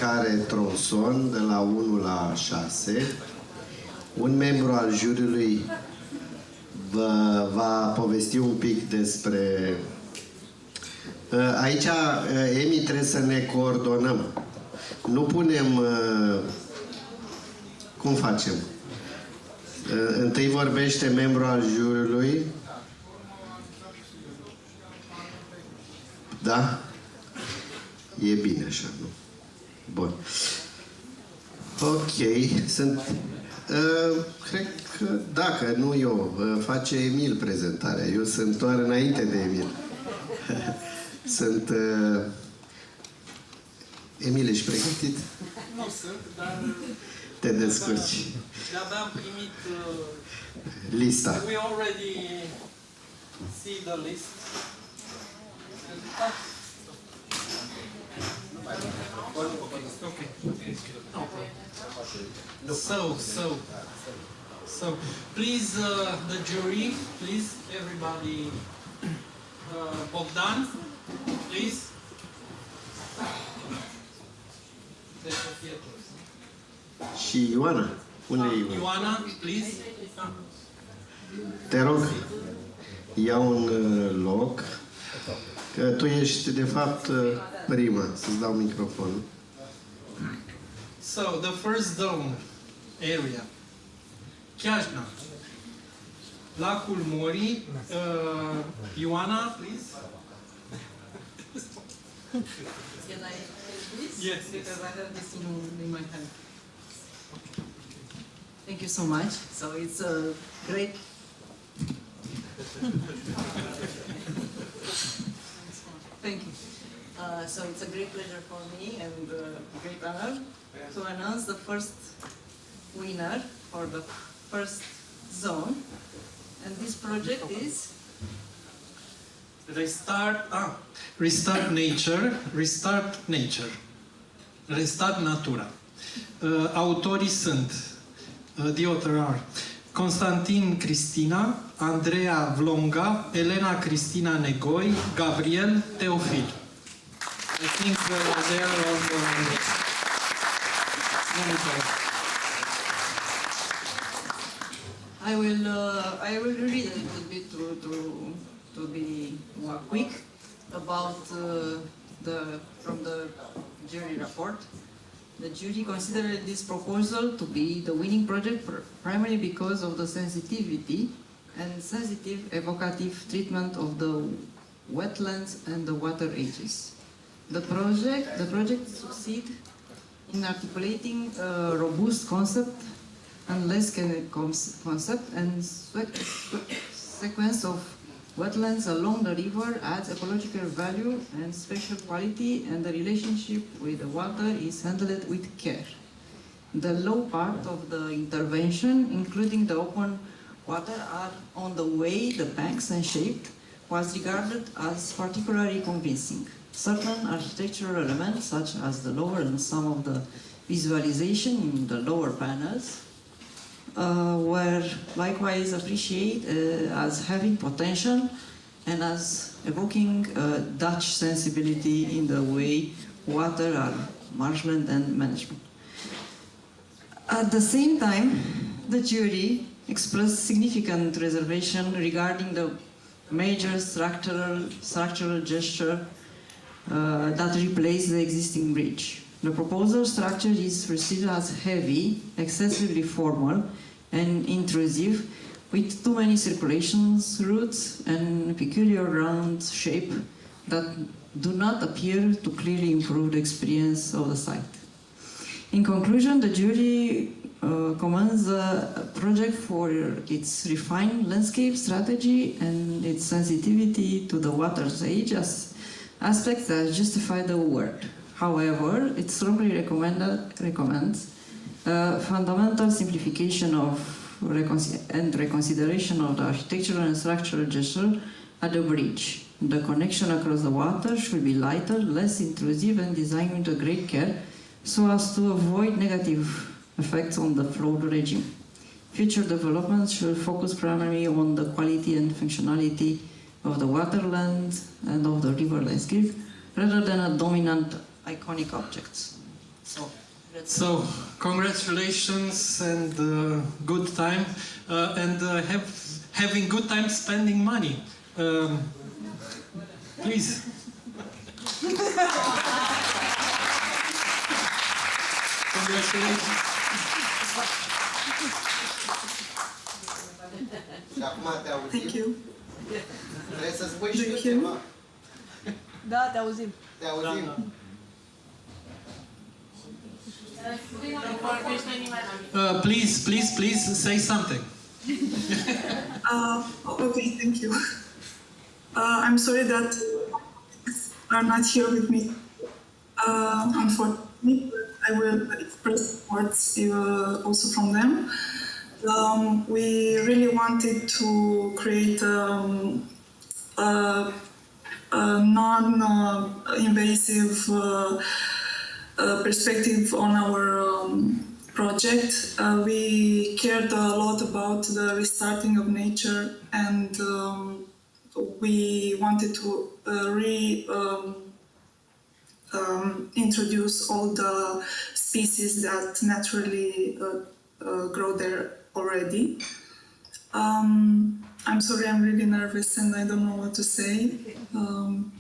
fiecare tronson, de la 1 la 6. Un membru al juriului va povesti un pic despre... Aici, Emi, trebuie să ne coordonăm. Nu punem... Cum facem? Întâi vorbește membru al juriului. Da? E bine așa, nu? Bun. Ok. Sunt... cred că, dacă nu eu, face Emil prezentarea. Eu sunt doar înainte de Emil. Sunt... Emil, ești pregătit? Nu sunt, dar... Te descurci. De-abia am primit... lista. We already see the list. Okay. So, please, the jury, please, everybody, Bogdan, please. Și Ioana. Unde e Ioana? Ioana, please. Te rog, ia un loc, că tu ești, de fapt, prima. Să-ți dau microfonul. So, the first zone area. Chiajna. Lacul Mori. Ioana, please. Can I help this? Yes. Because I have this in my hand. Thank you so much. So it's a great... Thank you. So it's a great pleasure for me and a great honor to announce the first winner for the first zone. And this project is... Restart nature, restart natura. Autorii sunt, the author are Constantin Cristina, Andreea Vlonga, Elena Cristina Negoi, Gabriel Teofil. I think they are all monitored. I will read a little bit to be more quick about from the jury report. The jury considered this proposal to be the winning project primarily because of the sensitivity and sensitive evocative treatment of the wetlands and the water ages. The project succeeds in articulating a robust concept and less concept and sequence of wetlands along the river adds ecological value and spatial quality, and the relationship with the water is handled with care. The low part of the intervention, including the open water, are on the way the banks and shaped, was regarded as particularly convincing. Certain architectural elements, such as the lower and some of the visualization in the lower panels, were likewise appreciated as having potential and as evoking Dutch sensibility in the way water are marshland and management. At the same time, the jury expressed significant reservation regarding the major structural gesture that replaced the existing bridge. The proposal structure is perceived as heavy, excessively formal, and intrusive, with too many circulations, routes, and peculiar round shape that do not appear to clearly improve the experience of the site. In conclusion, the jury commends the project for its refined landscape strategy and its sensitivity to the water's age as aspects that justify the award. However, it strongly recommends fundamental simplification of and reconsideration of the architectural and structural gesture at the bridge. The connection across the water should be lighter, less intrusive, and designed with great care so as to avoid negative effects on the flow regime. Future developments should focus primarily on the quality and functionality of the waterland and of the river landscape, rather than a dominant iconic objects. So, congratulations and good time, and having good time spending money. Please. Congratulations. Și acum te auzim? Thank you. Trebuie să spui și tu Thank you. ceva. Da, te auzim. Te auzim? Please say something. Okay, thank you. I'm sorry that are not here with me. Unfortunately, I will express words also from them. We really wanted to create a non-invasive perspective on our project. We cared a lot about the restarting of nature, and we wanted to introduce all the species that naturally grow there already. I'm sorry, I'm really nervous and I don't know what to say.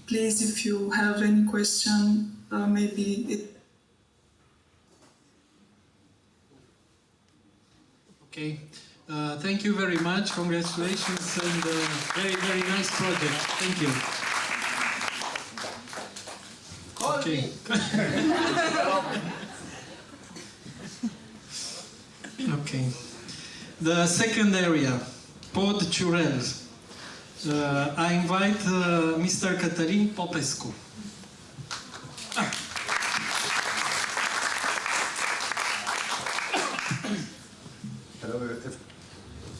Please, if you have any question, maybe it. Okay. Thank you very much. Congratulations and very, very nice project. Thank you. Okay. Okay. The second area, Pod Ciurel. I invite Mr. Cătălin Popescu.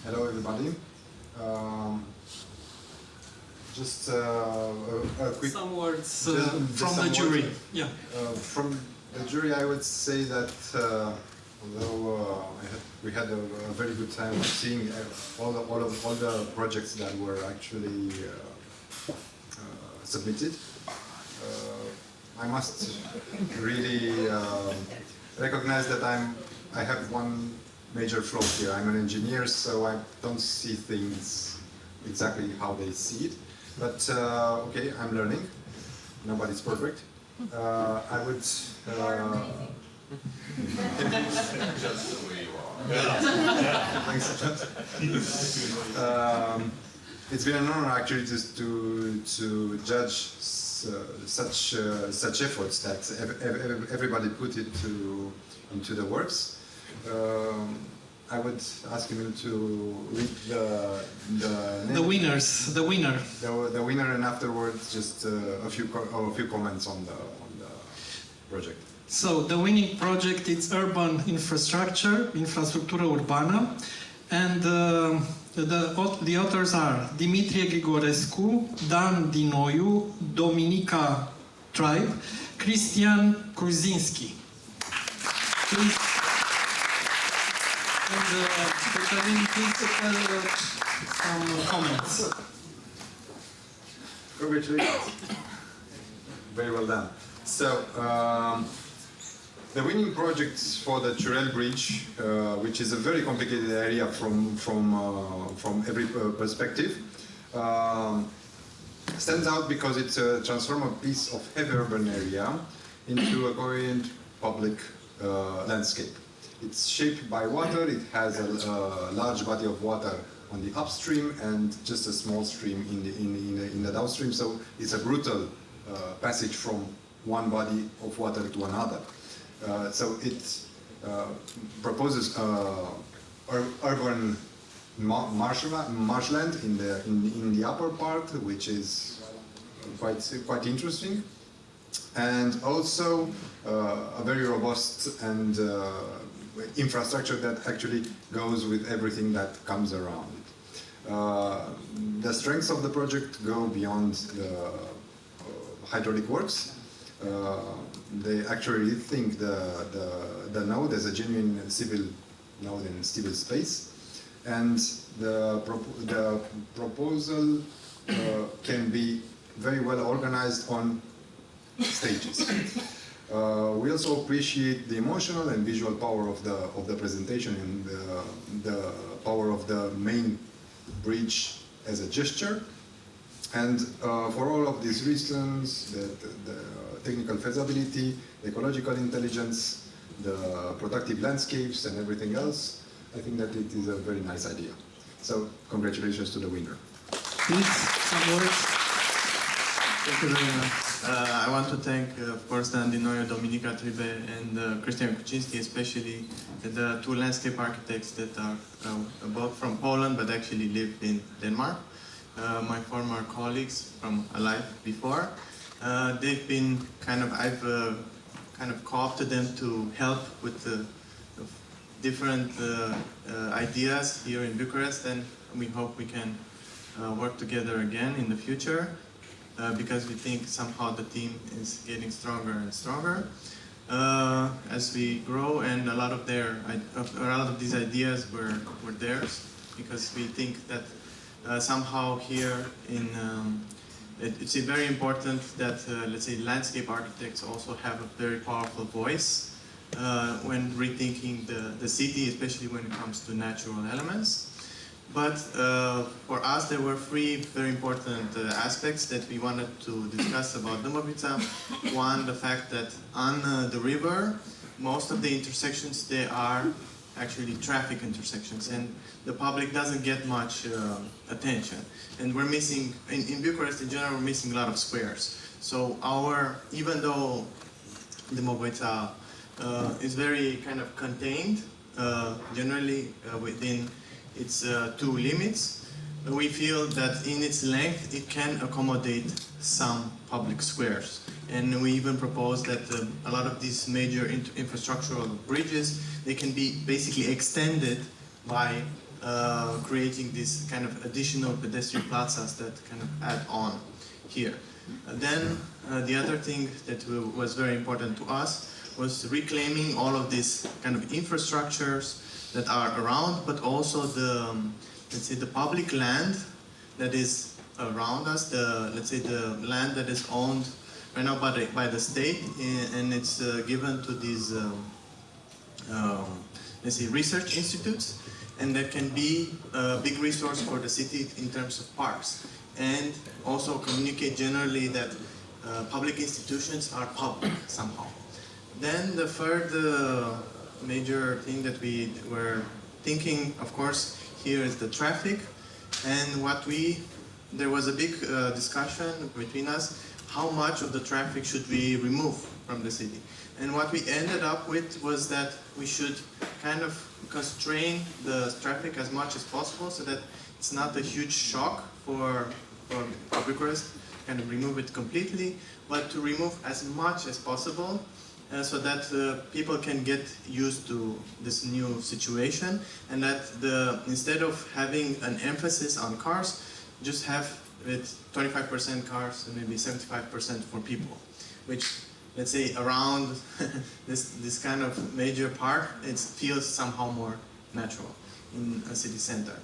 Hello everybody. Just a quick... Some words just from the jury. Words. Yeah. From the jury, I would say that although we had a very good time seeing all the projects that were actually submitted, I must really recognize that I have one major flaw here. I'm an engineer, so I don't see things exactly how they see it. But okay, I'm learning. Nobody's perfect. I would. Just the way you are. Thanks. It's been an honor actually to judge such efforts that everybody put into the works. I would ask him to read the winners. The winner. The winner, and afterwards just a few comments on the project. So the winning project is urban infrastructure, infrastructură urbană, and the authors are Dimitrie Grigorescu, Dan Dinoiu, Dominica Tribe, Cristian Kurzinski. Please. And Cătălin, please tell some comments. Congratulations. Very well done. So, the winning project for the Ciurel Bridge, which is a very complicated area from every perspective, stands out because it transforms a piece of heavy urban area into a coherent public landscape. It's shaped by water. It has a large body of water on the upstream and just a small stream in the downstream. So it's a brutal passage from one body of water to another. So it proposes urban marshland in the upper part, which is quite interesting, and also a very robust and infrastructure that actually goes with everything that comes around it. The strengths of the project go beyond the hydraulic works. They actually think the node as a genuine civil node in civil space, and the proposal can be very well organized on stages. We also appreciate the emotional and visual power of the presentation and the power of the main bridge as a gesture. And for all of these reasons, the technical feasibility, the ecological intelligence, the productive landscapes and everything else, I think that it is a very nice idea. So congratulations to the winner. Please, some words. Thank you very much. I want to thank, of course, Dan Dinoio, Dominica Tribe, and Christian Kuczynski, especially the two landscape architects that are both from Poland but actually live in Denmark. My former colleagues from Alive before. They've been I've kind of co-opted them to help with the different ideas here in Bucharest, and we hope we can work together again in the future. Because we think somehow the team is getting stronger and stronger as we grow, and a lot of these ideas were theirs, because we think that somehow here it's very important that let's say landscape architects also have a very powerful voice when rethinking the city, especially when it comes to natural elements. But for us, there were three very important aspects that we wanted to discuss about Dâmbovița. One, the fact that on the river, most of the intersections, they are actually traffic intersections, and the public doesn't get much attention. And we're missing, in Bucharest in general, we're missing a lot of squares. So even though Dâmbovița is very kind of contained, generally within its two limits, we feel that in its length it can accommodate some public squares. And we even propose that a lot of these major infrastructural bridges, they can be basically extended by creating these kind of additional pedestrian plazas that kind of add on here. Then the other thing that was very important to us was reclaiming all of these kind of infrastructures that are around, but also the, let's say, the public land that is around us, let's say the land that is owned right now by the state, and it's given to these, let's say, research institutes, and that can be a big resource for the city in terms of parks, and also communicate generally that public institutions are public somehow. Then the third major thing that we were thinking, of course, here is the traffic, and there was a big discussion between us, how much of the traffic should we remove from the city. And what we ended up with was that we should kind of constrain the traffic as much as possible so that it's not a huge shock for Bucharest, kind of remove it completely, but to remove as much as possible so that people can get used to this new situation, and that instead of having an emphasis on cars, just have it 25% cars and maybe 75% for people, which, let's say, around this kind of major park, it feels somehow more natural in a city center.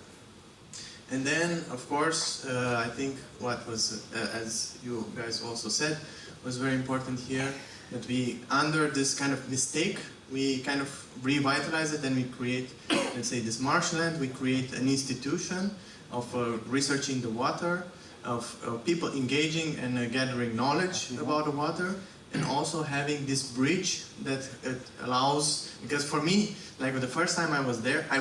And then, of course, I think what was, as you guys also said, was very important here, that we, under this kind of mistake, we kind of revitalize it and we create, let's say, this marshland. We create an institution of researching the water, of people engaging and gathering knowledge about the water, and also having this bridge that it allows, because for me, like the first time I was there, I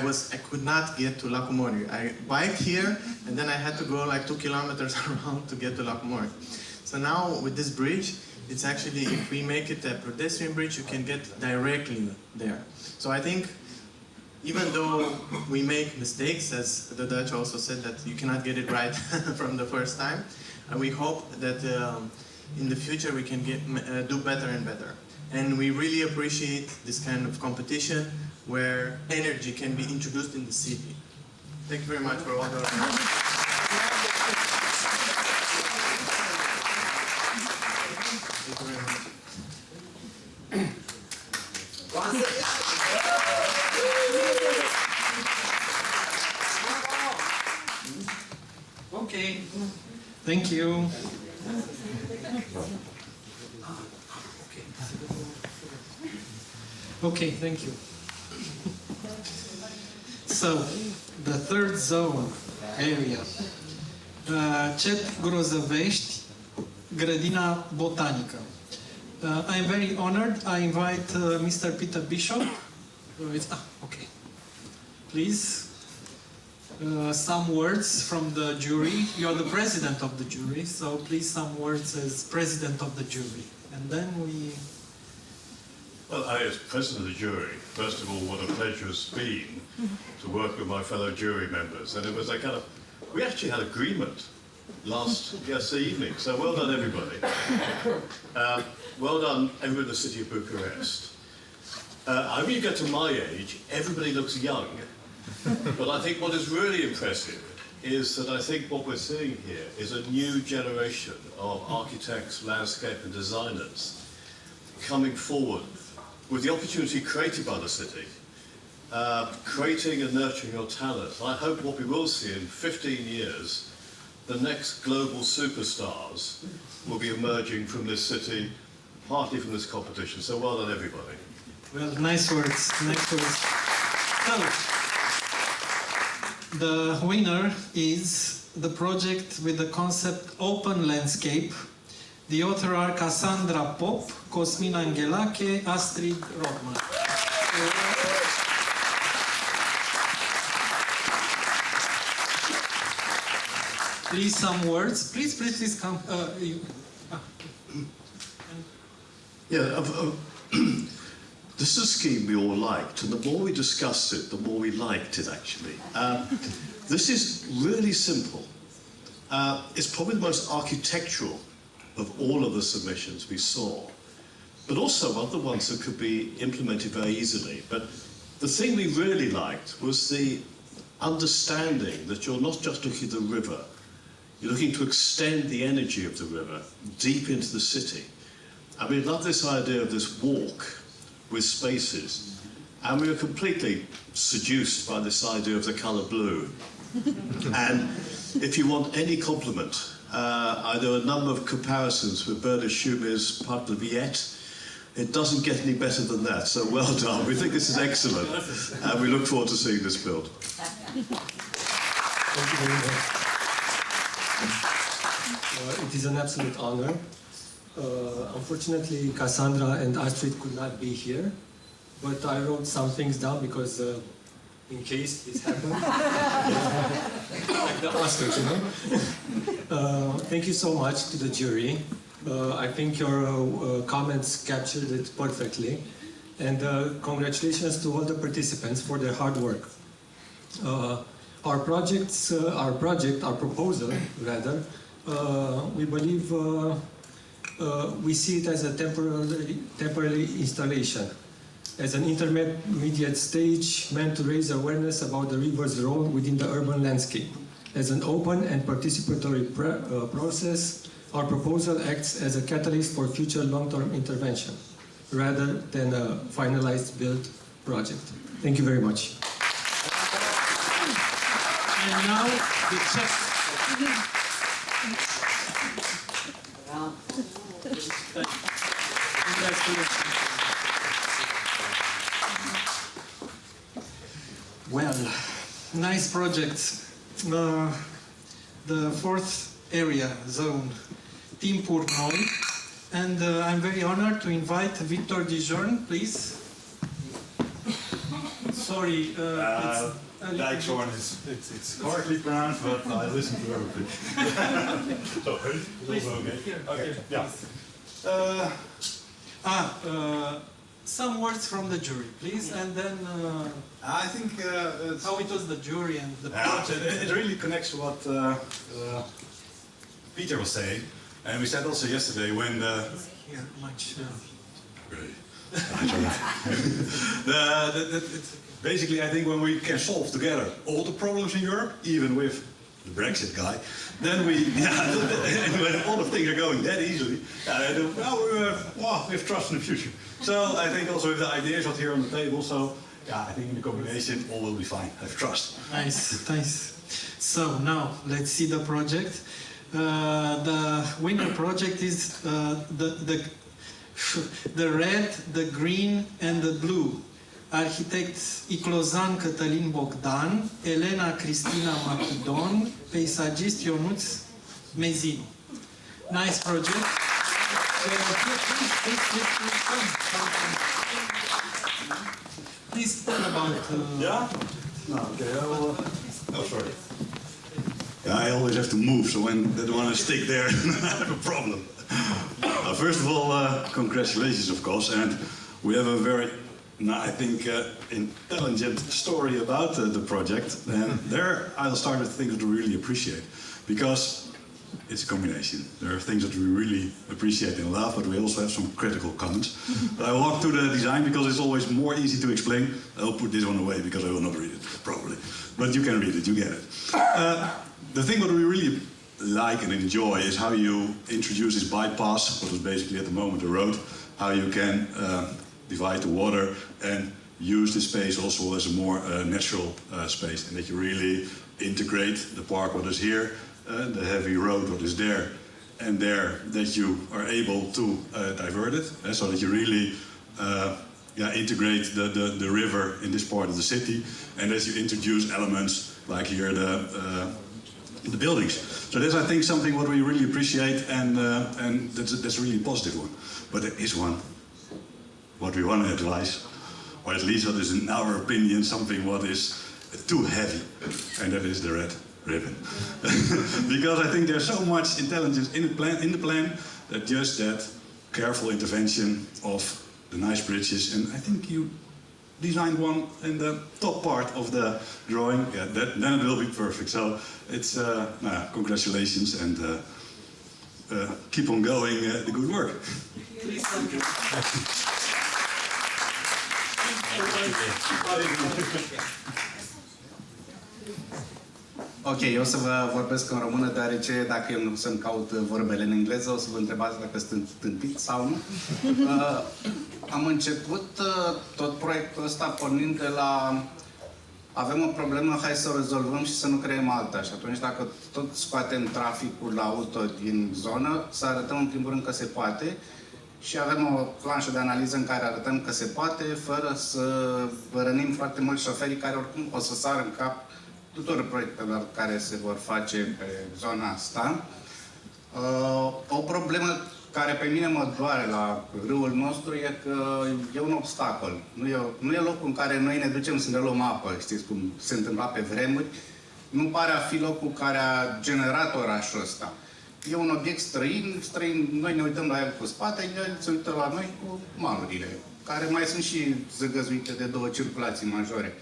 could not get to Lacul Mori. I biked here, and then I had to go like 2 kilometers around to get to Lacul Mori. So now with this bridge, it's actually, if we make it a pedestrian bridge, you can get directly there. So I think, even though we make mistakes, as the Dutch also said, that you cannot get it right from the first time, we hope that in the future we can do better and better. And we really appreciate this kind of competition where energy can be introduced in the city. Thank you very much for all the... Okay, thank you. Okay, thank you. So, the third zone area. Cet Grozăvești, grădina botanică. I'm very honored. I invite Mr. Peter Bishop. Okay. Please, some words from the jury. You're the president of the jury, so please some words as president of the jury. And then we... Well, as president of the jury, first of all, what a pleasure it's been to work with my fellow jury members. And it was a kind of... We actually had agreement yesterday evening, so well done, everybody. Well done, everyone in the city of Bucharest. When you get to my age, everybody looks young. But I think what is really impressive is that I think what we're seeing here is a new generation of architects, landscape and designers coming forward with the opportunity created by the city, creating and nurturing your talent. I hope what we will see in 15 years, the next global superstars will be emerging from this city, partly from this competition. So well done, everybody. Well, nice words, nice words. So, the winner is the project with the concept Open Landscape. The author are Cassandra Pop, Cosmina Anghelache, Astrid Rodman. Please, some words. Please come. This is a scheme we all liked, and the more we discussed it, the more we liked it, actually. This is really simple. It's probably the most architectural of all of the submissions we saw, but also one of the ones that could be implemented very easily. But the thing we really liked was the understanding that you're not just looking at the river, you're looking to extend the energy of the river deep into the city. And we love this idea of this walk with spaces, and we were completely seduced by this idea of the colour blue. And if you want any compliment, there are a number of comparisons with Bernard Schumann's Parc de Villette. It doesn't get any better than that, so well done. We think this is excellent, and we look forward to seeing this build. Thank you very much. It is an absolute honor. Unfortunately, Cassandra and Astrid could not be here, but I wrote some things down because in case this happened, like the Oscars, you know. Thank you so much to the jury. I think your comments captured it perfectly, and congratulations to all the participants for their hard work. Our proposal, rather, we believe. We see it as a temporary installation, as an intermediate stage meant to raise awareness about the river's role within the urban landscape. As an open and participatory process, our proposal acts as a catalyst for future long-term intervention, rather than a finalized build project. Thank you very much. And now, the check. Well, nice project. The fourth area, zone, Timpuri Noi. And I'm very honored to invite Victor Dijon, please. Sorry, Dijkhoorn it's correctly pronounced, but I listen to everything. Okay. Yeah. Some words from the jury, please, and then I think how it was the jury and the project. it really connects to what Peter was saying, and we said also yesterday when Here, much. basically, I think when we can solve together all the problems in Europe, even with the Brexit guy, then we, when all the things are going that easily, we have trust in the future. So I think also with the ideas out here on the table, so I think in the combination all will be fine. I have trust. Nice, nice. So now let's see the project. The winner project is the the red, the green and the blue. Arhitect Iclozan Cătălin Bogdan, Elena Cristina Machidon, peisagist Ionuț Mezinu. Nice project. Please tell about... Yeah? No, okay. Oh, sorry. Yeah, I always have to move, so when they don't want to stick there, I have a problem. First of all, congratulations, of course, and we have a very, I think, intelligent story about the project, and there I'll start with things that we really appreciate, because it's a combination. There are things that we really appreciate and love, but we also have some critical comments. But I walk through the design because it's always more easy to explain. I'll put this one away because I will not read it properly. But you can read it, you get it. The thing that we really like and enjoy is how you introduce this bypass, what is basically at the moment a road, how you can divide the water and use the space also as a more natural space, and that you really integrate the park, what is here, the heavy road, what is there, and there, that you are able to divert it, so that you really integrate the river in this part of the city, and as you introduce elements like here the buildings. So that's, I think, something what we really appreciate, and that's a really positive one. But there is one what we want to advise, or at least what is in our opinion something what is too heavy, and that is the red ribbon. Because I think there's so much intelligence in the plan that just that careful intervention of the nice bridges, and I think you designed one in the top part of the drawing. Yeah, then it will be perfect. So it's congratulations, and keep on going the good work. Please, thank you. Ok, eu o să vă vorbesc în română, deoarece dacă eu nu să-mi caut vorbele în engleză, o să vă întrebați dacă sunt tâmpit sau nu. Am început tot proiectul ăsta pornind de la avem o problemă, hai să o rezolvăm și să nu creăm alta. Și atunci, dacă tot scoatem traficul auto din zonă, să arătăm în primul rând că se poate. Și avem o planșă de analiză în care arătăm că se poate, fără să rănim foarte mulți șoferii care oricum o să sară în cap tuturor proiectelor care se vor face pe zona asta. O problemă care pe mine mă doare la râul nostru e că e un obstacol. Nu e locul în care noi ne ducem să ne luăm apă, știți cum se întâmpla pe vremuri. Nu pare a fi locul care a generat orașul ăsta. E un obiect străin, noi ne uităm la el cu spate, el se uită la noi cu malurile, care mai sunt și zăgăzuite de două circulații majore.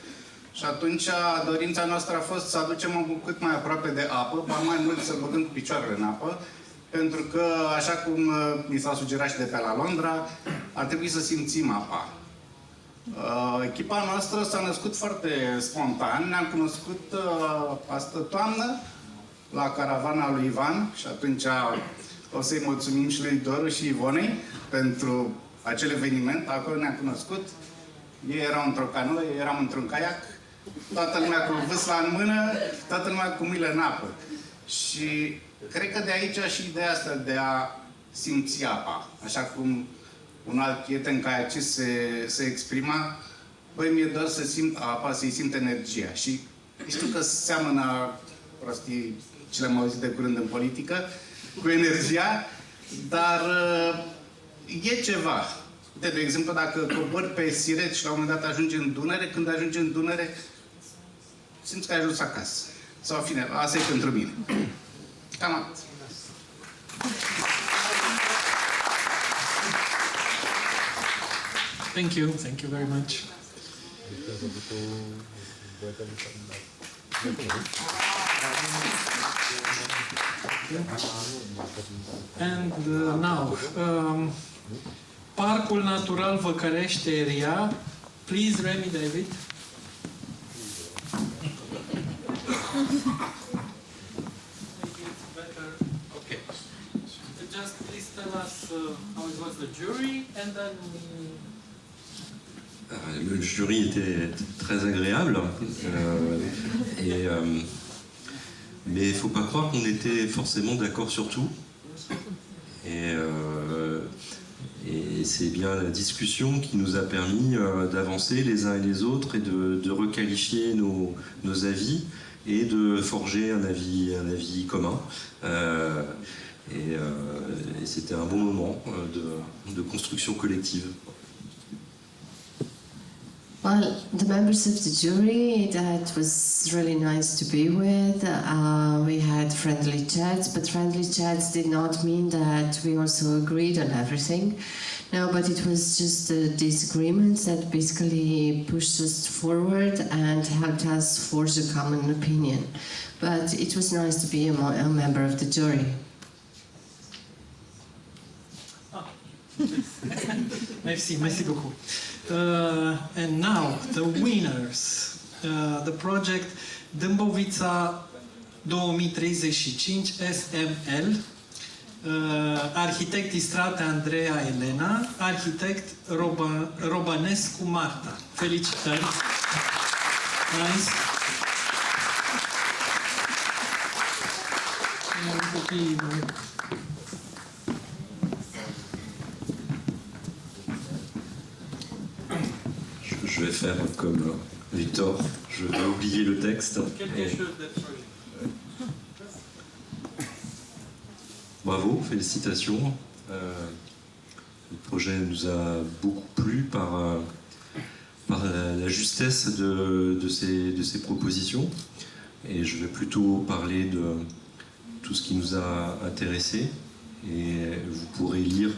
Și atunci dorința noastră a fost să aducem cât mai aproape de apă, ba mai mult să băgăm cu picioarele în apă, pentru că, așa cum mi s-a sugerat și de pe la Londra, ar trebui să simțim apa. Echipa noastră s-a născut foarte spontan, ne-am cunoscut astă toamnă la caravana lui Ivan și atunci o să-i mulțumim și lui Doru și Ivonei pentru acel eveniment. Acolo ne-am cunoscut. Ei erau într-o canoă, eu eram într-un caiac, toată lumea cu vâsla în mână, toată lumea cu mâinile în apă. Și cred că de aici și ideea asta de a simți apa. Așa cum un alt prieten caiacist se exprima, băi, mi-e doar să simt apa, să-i simt energia. Și știu că seamănă prostii, ce le-am auzit de curând în politică, cu energia, dar e ceva. De exemplu, dacă cobori pe Siret și la un moment dat ajungi în Dunăre, când ajungi în Dunăre, simți că ai ajuns acasă. Sau, în fine, asta e pentru mine. Cam atât. Thank you very much. And now, Parcul Natural Văcărești-Eria. Please, Remy David. Okay. Just please tell us how it was the jury, and then Le jury était très agréable, mais il ne faut pas croire qu'on était forcément d'accord sur tout. Et c'est bien la discussion qui nous a permis d'avancer les uns et les autres et de requalifier nos avis et de forger un avis commun. Et c'était un bon moment de construction collective. Well, the members of the jury, that was really nice to be with. We had friendly chats, but friendly chats did not mean that we also agreed on everything. No, but it was just the disagreements that basically pushed us forward and helped us forge a common opinion. But it was nice to be a member of the jury. Merci, merci beaucoup. And now, the winners. The project Dâmbovița 2035 SML. Arhitect Istrate Andreea Elena, arhitect Robănescu Marta. Felicitări! Nice! Je vais faire comme Victor, je vais oublier le texte. Bravo, félicitations. Le projet nous a beaucoup plu par la justesse de ces propositions. Et je vais plutôt parler de tout ce qui nous a intéressés. Et vous pourrez lire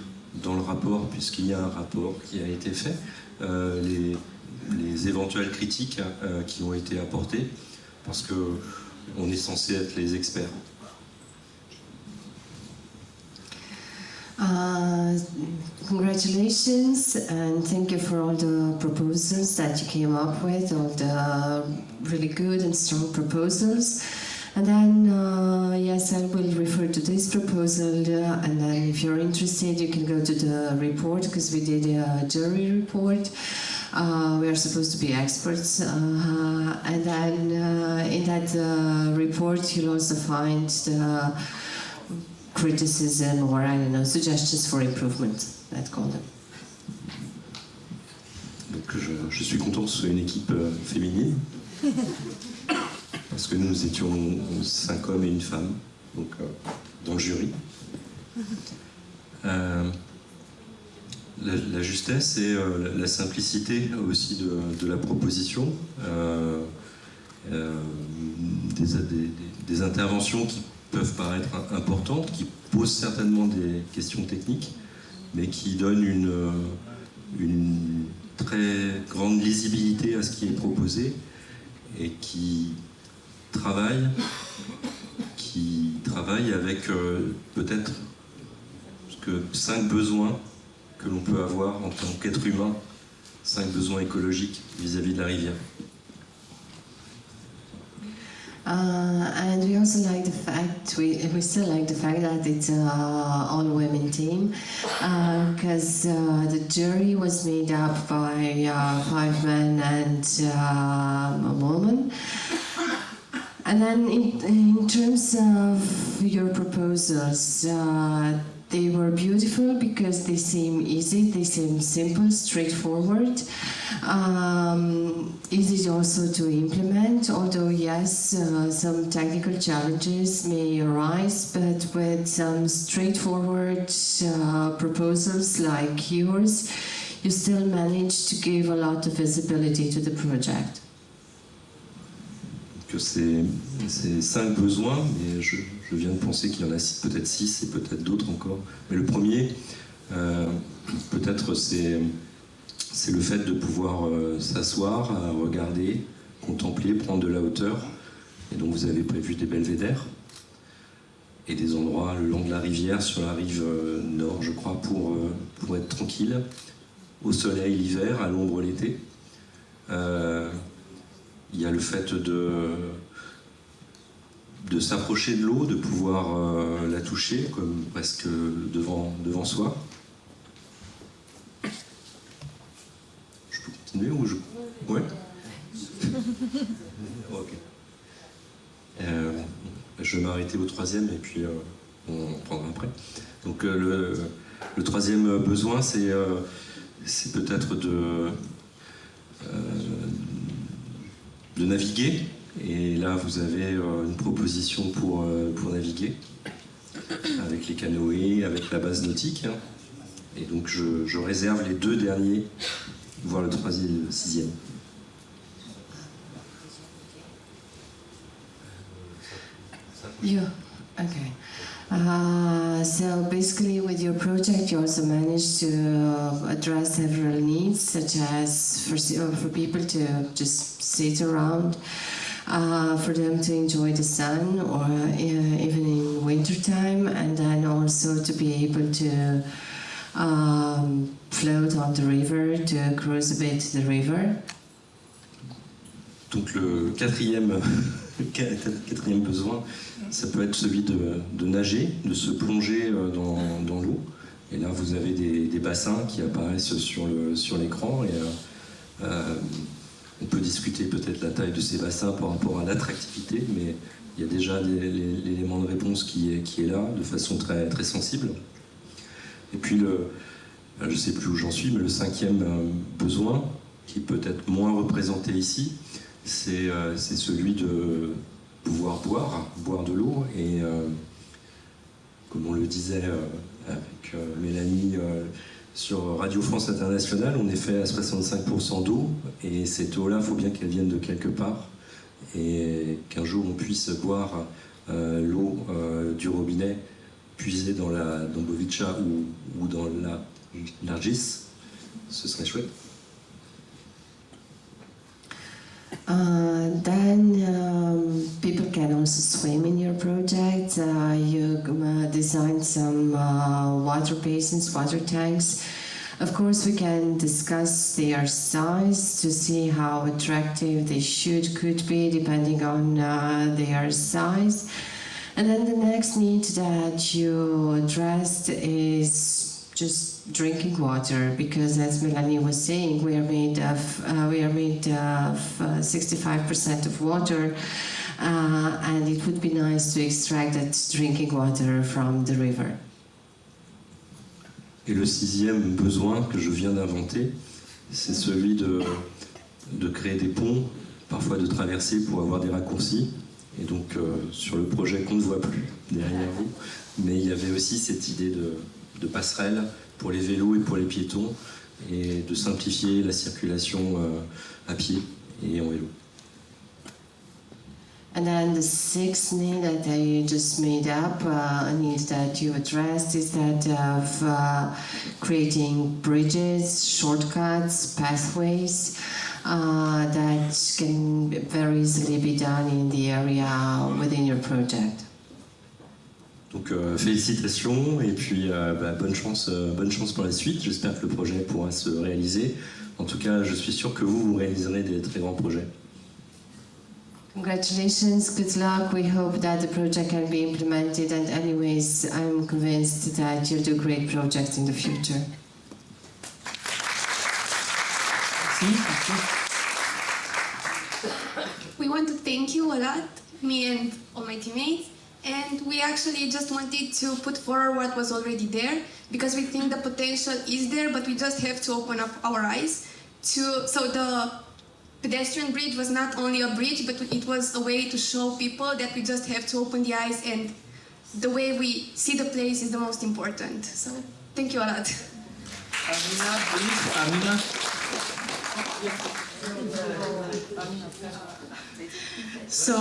dans le rapport, puisqu'il y a un rapport qui a été fait, les éventuelles critiques qui ont été apportées, parce qu'on est censé être les experts. Congratulations and thank you for all the proposals that you came up with, all the really good and strong proposals. And then, yes, I will refer to this proposal, and then if you're interested, you can go to the report, because we did a jury report. We are supposed to be experts, and then in that report, you'll also find the criticism or, I don't know, suggestions for improvement, let's call them. Donc je suis content que ce soit une équipe féminine. Parce que nous étions 5 hommes et une femme, donc dans le jury. La justesse et la simplicité aussi de la proposition, des interventions qui peuvent paraître importantes, qui posent certainement des questions techniques, mais qui donnent une très grande lisibilité à ce qui est proposé et qui travaille avec peut-être 5 besoins que l'on peut avoir en tant qu'être humain, 5 besoins écologiques vis-à-vis de la rivière. And we also like the fact, we still like the fact that it's an all-women team, because the jury was made up by 5 men and a woman. And then in terms of your proposals, they were beautiful because they seem easy, they seem simple, straightforward, easy also to implement, although yes, some technical challenges may arise, but with some straightforward proposals like yours, you still manage to give a lot of visibility to the project. Que c'est 5 besoins, mais je viens de penser qu'il y en a peut-être 6 et peut-être d'autres encore. Mais le premier, peut-être c'est le fait de pouvoir s'asseoir, regarder, contempler, prendre de la hauteur. Et donc vous avez prévu des belvédères et des endroits le long de la rivière, sur la rive nord, je crois, pour être tranquille, au soleil l'hiver, à l'ombre l'été. Il y a le fait de s'approcher de l'eau, de pouvoir la toucher, comme presque devant soi. Je peux continuer ou je... Ouais. Ok. Je vais m'arrêter au 3e et puis on prendra après. Donc Le troisième besoin, c'est peut-être de naviguer. Et là, vous avez une proposition pour naviguer, avec les canoës, avec la base nautique. Et donc, je réserve les 2 derniers, voire le 3e et le 6e. Yeah, okay. So basically with your project you also managed to address several needs, such as for people to just sit around, for them to enjoy the sun, or even in winter time, and then also to be able to float on the river, to cruise a bit the river. Donc le quatrième besoin, ça peut être celui de nager, de se plonger dans l'eau. Et là, vous avez des bassins qui apparaissent sur l'écran. Et on peut discuter peut-être la taille de ces bassins par rapport à l'attractivité, mais il y a déjà l'élément de réponse qui est là, de façon très, très sensible. Et puis, je ne sais plus où j'en suis, mais le 5e besoin, qui peut être moins représenté ici, c'est celui de pouvoir boire de l'eau. Et comme on le disait avec Mélanie sur Radio France Internationale, on est fait à 65% d'eau, et cette eau-là, il faut bien qu'elle vienne de quelque part, et qu'un jour on puisse boire l'eau du robinet puisée dans la Dâmbovița ou dans l'Argis, ce serait chouette. Then people can also swim in your project. You designed some water basins, water tanks. Of course, we can discuss their size to see how attractive they could be, depending on their size. And then the next need that you addressed is just drinking water, because as Melanie was saying, we are made of 65% of water, and it would be nice to extract that drinking water from the river. Et le 6e besoin que je viens d'inventer, c'est celui de créer des ponts, parfois de traverser pour avoir des raccourcis. Et donc sur le projet qu'on ne voit plus derrière vous, mais il y avait aussi cette idée de passerelle pour les vélos et pour les piétons, et de simplifier la circulation à pied et en vélo. And then the 6th need that I just made up, a need that you addressed, is that of creating bridges, shortcuts, pathways that can very easily be done in the area within your project. Donc félicitations, et puis bonne chance pour la suite. J'espère que le projet pourra se réaliser. En tout cas, je suis sûr que vous réaliserez des très grands projets. Congratulations, good luck. We hope that the project can be implemented, and anyways, I'm convinced that you'll do great projects in the future. We want to thank you a lot, me and all my teammates, and we actually just wanted to put forward what was already there, because we think the potential is there, but we just have to open up our eyes so the pedestrian bridge was not only a bridge, but it was a way to show people that we just have to open the eyes, and the way we see the place is the most important. So thank you a lot. Amina, please. Amina. So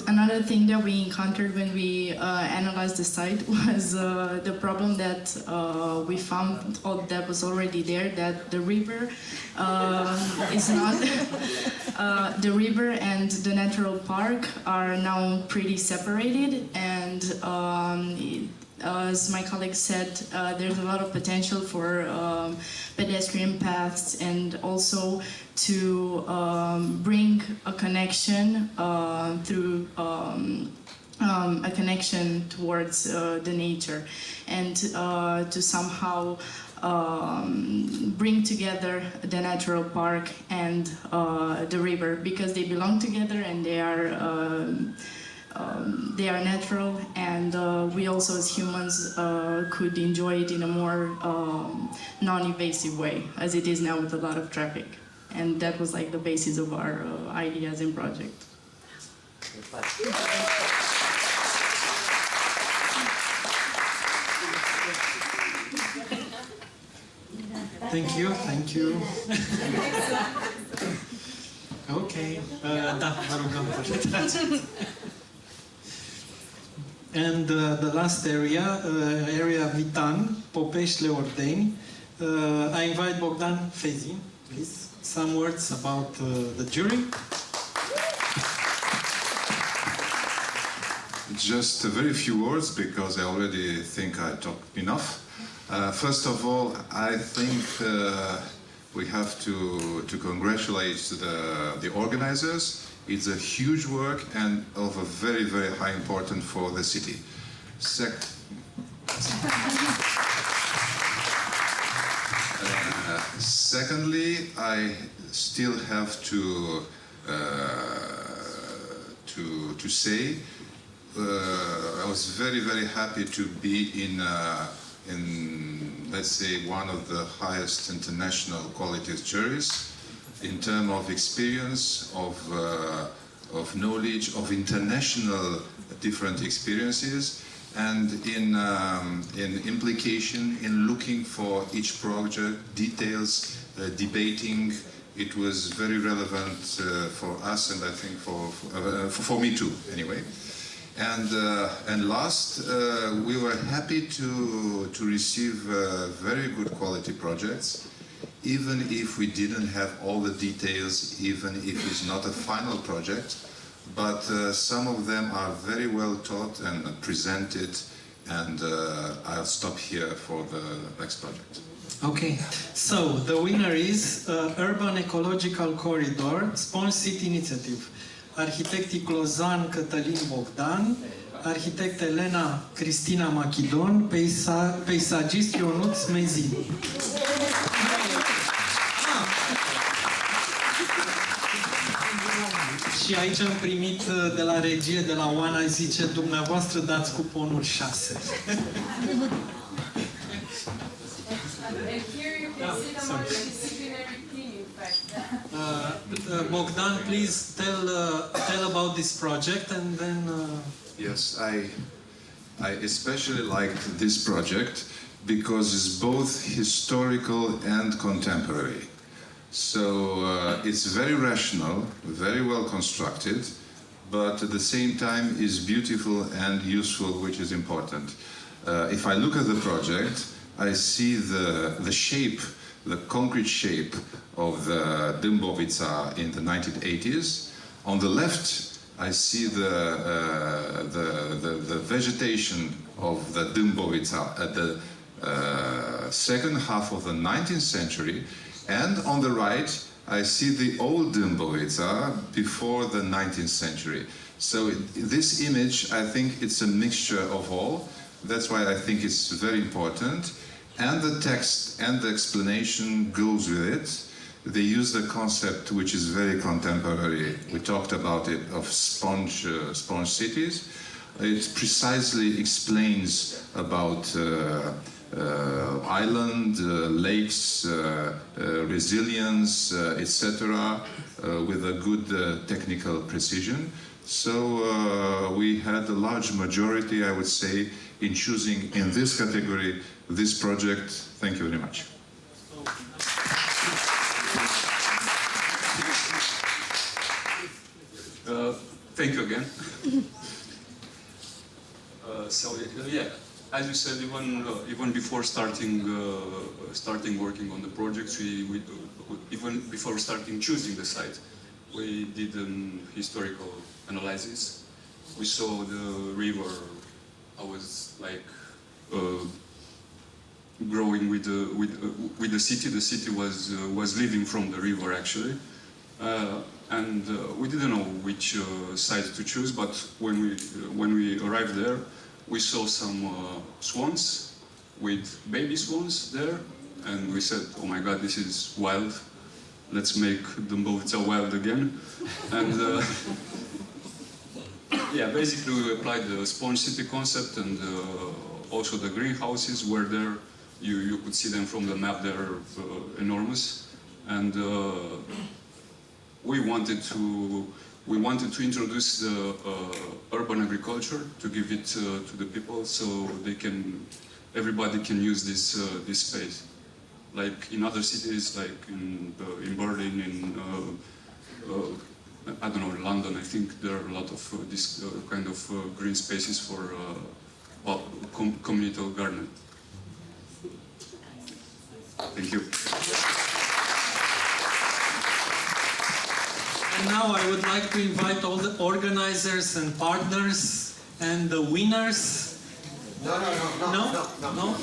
another thing that we encountered when we analyzed the site was the problem that we found that was already there, that the river is not the river and the natural park are now pretty separated, and as my colleague said, there's a lot of potential for pedestrian paths, and also to bring a connection through a connection towards the nature, and to somehow bring together the natural park and the river, because they belong together and they are they are natural, and we also as humans could enjoy it in a more non-invasive way, as it is now with a lot of traffic. And that was like the basis of our ideas and project. Thank you, thank you. Okay, da, vă rugăm, vă And the last area, area Vitan, Popești Ordeni. I invite Bogdan Fezi, please. Some words about the jury. Just a very few words, because I already think I talked enough. First of all, I think we have to congratulate the organizers. It's a huge work and of a very, very high importance for the city. Secondly, I still have to say I was very, very happy to be in let's say one of the highest international quality juries in terms of experience, of knowledge, of international different experiences, and in implication, in looking for each project, details, debating. It was very relevant for us, and I think for me too, anyway. And last, we were happy to receive very good quality projects, even if we didn't have all the details, even if it's not a final project, but some of them are very well taught and presented, and I'll stop here for the next project. Okay, so the winner is Urban Ecological Corridor, Sponge City Initiative. Arhitectii Clozan Cătălin Bogdan, arhitect Elena Cristina Machidon, peisagist Ionuț Mezi. Și aici am primit de la regie, de la Oana, zice, dumneavoastră dați cuponul 6. Bogdan, please tell about this project, and then. Yes, I especially liked this project because it's both historical and contemporary. So it's very rational, very well constructed, but at the same time is beautiful and useful, which is important. If I look at the project, I see the shape, the concrete shape of the Dâmbovița in the 1980s. On the left, I see the vegetation of the Dâmbovița at the second half of the 19th century, and on the right, I see the old Dâmbovița before the 19th century. So this image, I think it's a mixture of all. That's why I think it's very important. And the text and the explanation goes with it. They use the concept, which is very contemporary. We talked about it, of sponge cities. It precisely explains about island, lakes, resilience, etc., with a good technical precision. So we had a large majority, I would say, in choosing in this category this project. Thank you very much. Thank you again. Yeah, as you said, even before starting working on the projects, we even before starting choosing the site, we did an historical analysis. We saw the river. I was like growing with the city. The city was living from the river actually. And we didn't know which site to choose, but when we arrived there, we saw some swans with baby swans there, and we said, "Oh my God, this is wild! Let's make Dâmbovița wild again." And Yeah, basically we applied the sponge city concept and also the greenhouses where there you could see them from the map. They're enormous, and we wanted to introduce the urban agriculture, to give it to the people so everybody can use this space. Like in other cities, like in Berlin, in I don't know, in London, I think there are a lot of this kind of green spaces for communal gardening. Thank you. And now I would like to invite all the organizers and partners and the winners. No?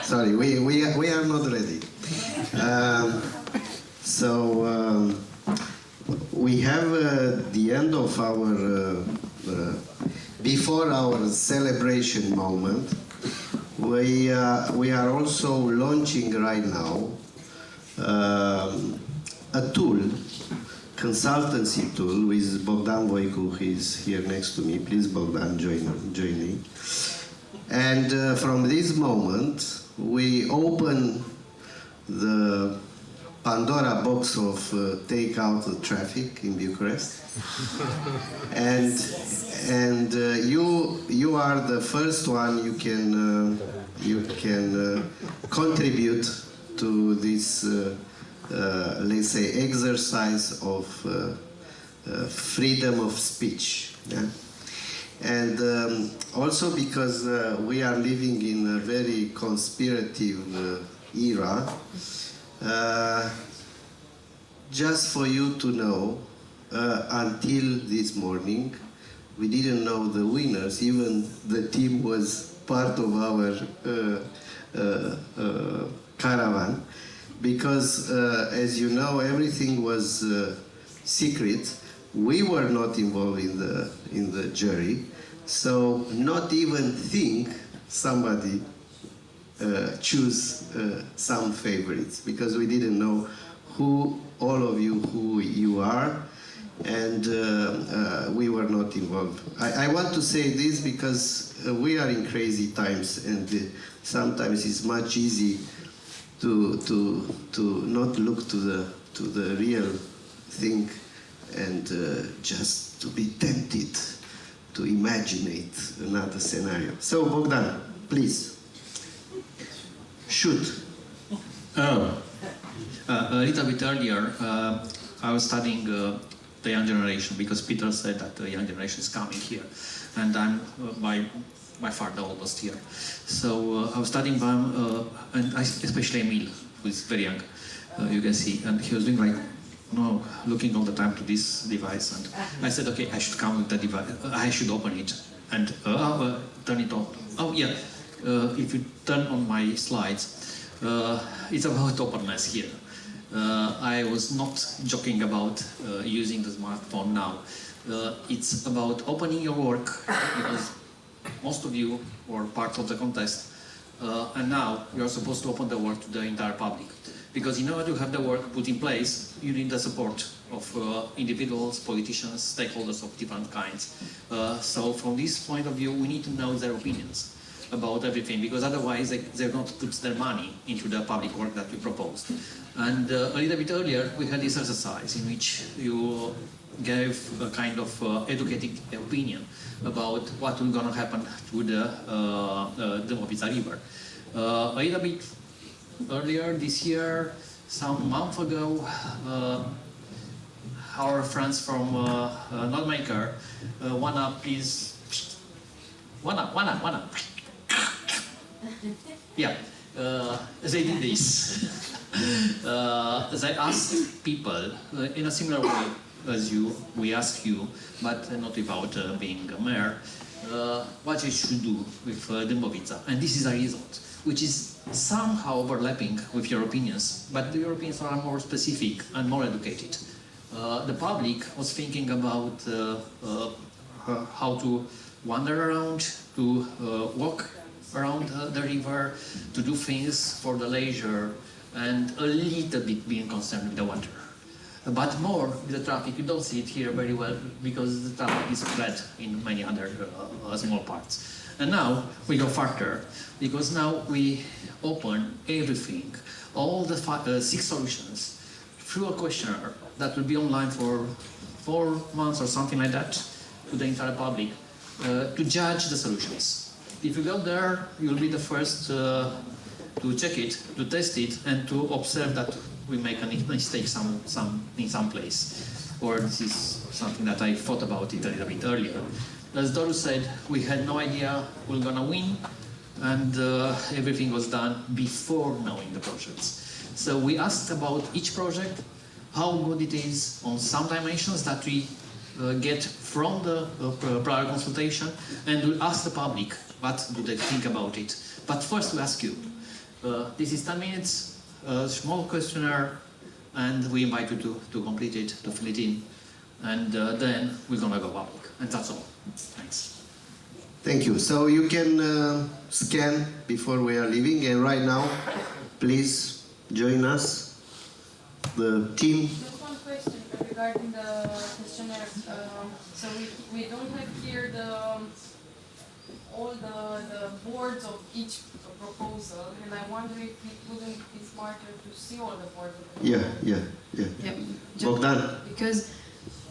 Sorry, we are not ready. We have the end of our, before our celebration moment, we are also launching right now a tool, consultancy tool with Bogdan Voicu, who is here next to me. Please, Bogdan, join me. And from this moment, we open the Pandora box of take out the traffic in Bucharest, and you are the first one. You can contribute to this let's say exercise of freedom of speech. Yeah? And also because we are living in a very conspirative era. Just for you to know, until this morning, we didn't know the winners. Even the team was part of our caravan, because as you know, everything was secret. We were not involved in the jury, so not even think somebody choose some favorites, because we didn't know who you are, and we were not involved. I want to say this because we are in crazy times, and sometimes it's much easy to not look to the real thing, and just to be tempted to imagine another scenario. So Bogdan, please. Shoot. A little bit earlier, I was studying the young generation, because Peter said that the young generation is coming here, and I'm by far the oldest here. So I was studying them, and especially Emil, who is very young, you can see, and he was doing like, looking all the time to this device, and I said, okay, I should come with the device, I should open it, and turn it on. Oh yeah. If you turn on my slides, it's about openness here. I was not joking about using the smartphone now. It's about opening your work, because most of you were part of the contest, and now you're supposed to open the work to the entire public. Because in order to have the work put in place, you need the support of individuals, politicians, stakeholders of different kinds. So from this point of view, we need to know their opinions about everything, because otherwise they're going to put their money into the public work that we proposed. And a little bit earlier, we had this exercise in which you gave a kind of educated opinion about what will going to happen to the Dâmbovița river. A little bit earlier this year, some month ago, our friends from Notmaker wanna yeah, they did this. They asked people in a similar way as we ask you, but not without being a mayor, what you should do with Dâmbovița. And this is a result, which is somehow overlapping with your opinions, but the Europeans are more specific and more educated. The public was thinking about how to wander around, to walk around the river, to do things for the leisure, and a little bit being concerned with the water. But more with the traffic, you don't see it here very well because the traffic is spread in many other small parts. And now we go further because now we open everything, all the 6 solutions through a questionnaire that will be online for 4 months or something like that to the entire public to judge the solutions. If you go there, you'll be the first to check it, to test it, and to observe that we make a mistake in some place. Or this is something that I thought about it a little bit earlier. As Doru said, we had no idea we're gonna win, and everything was done before knowing the projects. So we asked about each project, how good it is on some dimensions that we get from the prior consultation, and we ask the public what do they think about it. But first we ask you. This is 10 minutes, a small questionnaire, and we invite you to complete it, to fill it in, and then we're gonna go public, and that's all. Thanks. Thank you. So you can scan before we are leaving, and right now, please join us, the team. Just one question regarding the questionnaire. So we don't have here all the boards of each proposal, and I wonder if it wouldn't be smarter to see all the boards of the proposal. Yeah. Bogdan, because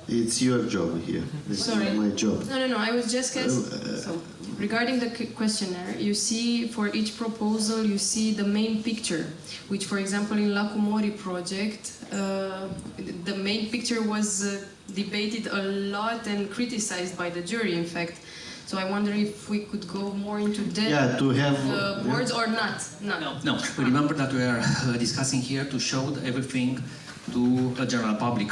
it's your job here. It's sorry, not my job. No. I was just so regarding the questionnaire, you see for each proposal you see the main picture, which, for example, in Lacumori project, the main picture was debated a lot and criticized by the jury, in fact. So I wonder if we could go more into depth. Yeah, to have the boards or not. No. Remember that we are discussing here to show everything to the general public.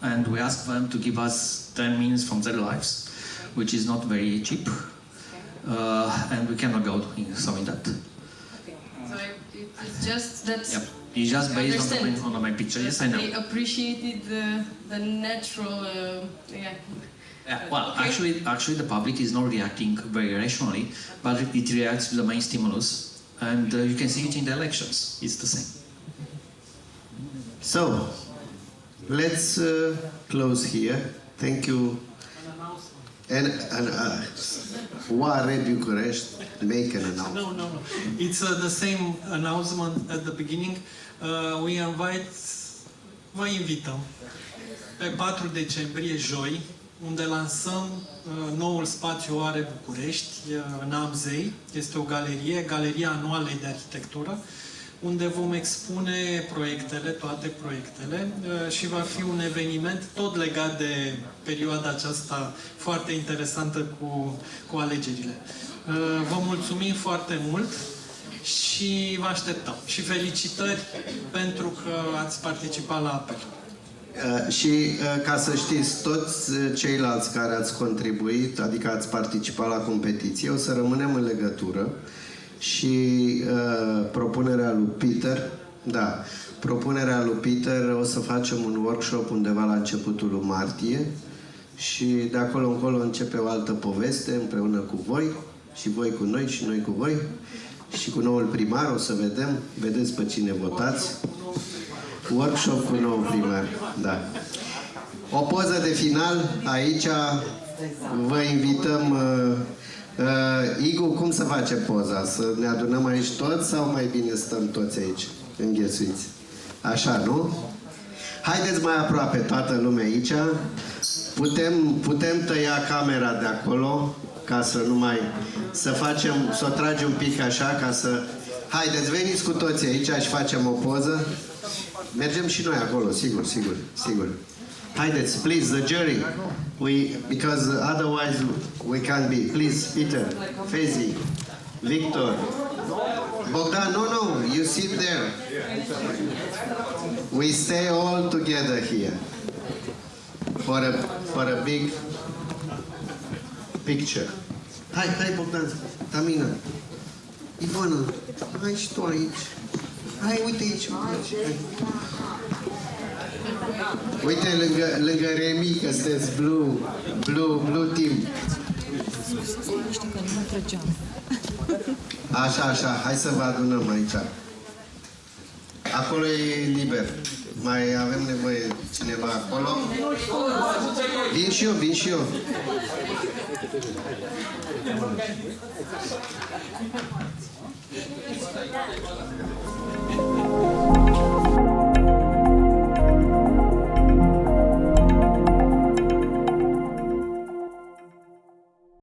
And we ask them to give us 10 minutes from their lives, which is not very cheap. And we cannot go in that. Okay. So it's just that. Yep. It's just based on my picture. Yes, I know. They appreciated the natural. Well, okay. actually, the public is not reacting very rationally, but it reacts to the main stimulus, and you can see it in the elections. It's the same. So, let's close here. Thank you. And Oare Bucharest make an announcement? No. It's the same announcement at the beginning. Vă invităm pe 4 decembrie, joi, unde lansăm noul spațiu Oare București, în Amzei. Este o galeria anuală de arhitectură, unde vom expune toate proiectele, și va fi un eveniment tot legat de perioada aceasta foarte interesantă cu alegerile. Vă mulțumim foarte mult și vă așteptăm. Și felicitări pentru că ați participat la apel. Și ca să știți, toți ceilalți care ați contribuit, adică ați participat la competiție, o să rămânem în legătură și propunerea lui Peter, o să facem un workshop undeva la începutul lui martie și de acolo încolo începe o altă poveste împreună cu voi și voi cu noi și noi cu voi și cu noul primar, o să vedeți pe cine votați. Workshop cu nou primar, da. O poză de final, aici vă invităm. Igu, cum să facem poza? Să ne adunăm aici toți sau mai bine stăm toți aici, înghesuiți? Așa, nu? Haideți mai aproape, toată lumea aici. Putem tăia camera de acolo, ca să nu mai... să o tragem un pic așa, ca să... Haideți, veniți cu toții aici și facem o poză. Mergem și noi acolo, sigur. Haideți, please, the jury. Because otherwise we can't be. Please, Peter, Fezi, Victor, Bogdan, no, you sit there. We stay all together here for a big picture. Hai, Bogdan, Tamina, Ivana, hai și tu aici. Hai, uite aici. Uite lângă Remi, că sunteți blue team. Așa, hai să vă adunăm aici. Acolo e liber. Mai avem nevoie cineva acolo? Vin și eu, vin și eu.